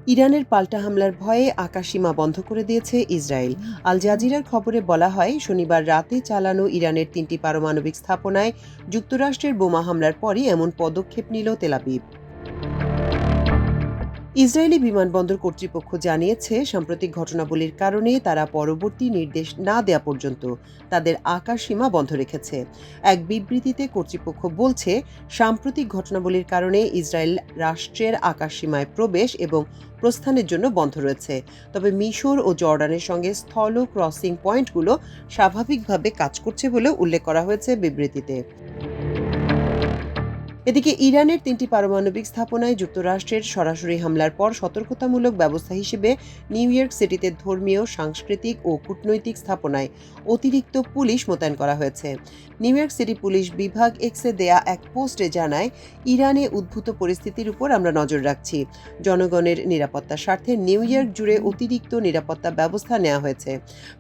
ইরানের পাল্টা হামলার ভয়ে আকাশসীমা বন্ধ করে দিয়েছে ইসরায়েল। আল জাজিরার খবরে বলা হয়, শনিবার রাতে চালানো ইরানের ৩টি পারমাণবিক স্থাপনায় যুক্তরাষ্ট্রের বোমা হামলার পরই এমন পদক্ষেপ নিল তেল আবিব। ইসরায়েলি বিমানবন্দর কর্তৃপক্ষ জানিয়েছে, সাম্প্রতিক ঘটনাবলীর কারণে তারা পরবর্তী নির্দেশ না দেয়া পর্যন্ত তাদের আকাশসীমা বন্ধ রেখেছে। এক বিবৃতিতে কর্তৃপক্ষ বলছে, সাম্প্রতিক ঘটনাবলীর কারণে ইসরায়েল রাষ্ট্রের আকাশসীমায় প্রবেশ এবং প্রস্থানের জন্য বন্ধ রয়েছে। তবে মিশর ও জর্ডানের সঙ্গে স্থল ক্রসিং পয়েন্টগুলো স্বাভাবিকভাবে কাজ করছে বলে উল্লেখ করা হয়েছে বিবৃতিতে। এদিকে ইরানের ৩টি পারমাণবিক স্থাপনায় যুক্তরাষ্ট্রের সরাসরি হামলার পর সতর্কতামূলক ব্যবস্থা হিসেবে নিউ ইয়র্ক সিটিতে ধর্মীয়, সাংস্কৃতিক ও কূটনৈতিক স্থাপনায় অতিরিক্ত পুলিশ মোতায়েন করা হয়েছে। নিউ ইয়র্ক সিটি পুলিশ বিভাগ এক্সে দেয়া এক পোস্টে জানায়, ইরানে উদ্ভূত পরিস্থিতির উপর আমরা নজর রাখছি। জনগণের নিরাপত্তার স্বার্থে নিউ ইয়র্ক জুড়ে অতিরিক্ত নিরাপত্তা ব্যবস্থা নেওয়া হয়েছে।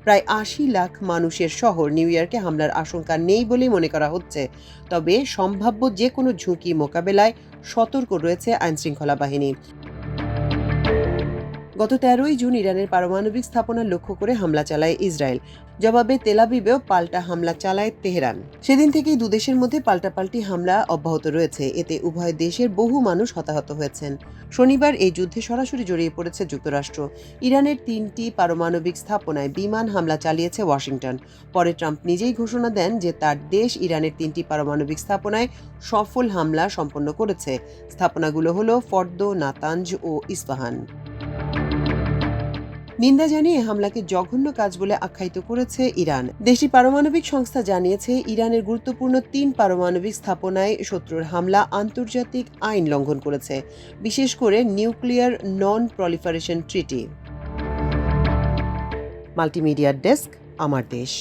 প্রায় ৮০ লাখ মানুষের শহর নিউ ইয়র্কে হামলার আশঙ্কা নেই বলেই মনে করা হচ্ছে। তবে সম্ভাব্য যে কোনো ঝুঁকি মোকাবেলায় সতর্ক রয়েছে আইনশৃঙ্খলা বাহিনী। গত ১৩ই জুন ইরানের পারমাণবিক স্থাপনা লক্ষ্য করে হামলা চালায় ইসরায়েল। জবাবে তেল আবিবেও পাল্টা হামলা চালায় তেহরান। সেদিন থেকেই দুদেশের মধ্যে পাল্টাপাল্টি হামলা অব্যাহত রয়েছে। এতে উভয় দেশের বহু মানুষ হতাহত হয়েছেন। শনিবার এই যুদ্ধে সরাসরি জড়িয়ে পড়েছে যুক্তরাষ্ট্র। ইরানের ৩টি পারমাণবিক স্থাপনায় বিমান হামলা চালিয়েছে ওয়াশিংটন। পরে ট্রাম্প নিজেই ঘোষণা দেন যে তার দেশ ইরানের ৩টি পারমাণবিক স্থাপনায় সফল হামলা সম্পন্ন করেছে। স্থাপনাগুলো হলো ফর্দো, নাতাঞ্জ ও ইস্পাহান। নিন্দা জানিয়ে হামলাকে জঘন্য কাজ বলে আখ্যায়িত করেছে ইরান। দেশটির পারমাণবিক সংস্থা জানিয়েছে, ইরানের গুরুত্বপূর্ণ ৩ পারমাণবিক স্থাপনায় শত্রুর হামলা আন্তর্জাতিক আইন লঙ্ঘন করেছে, বিশেষ করে নিউক্লিয়ার নন প্রলিফারেশন ট্রিটি। মাল্টিমিডিয়া ডেস্ক, আমার দেশ।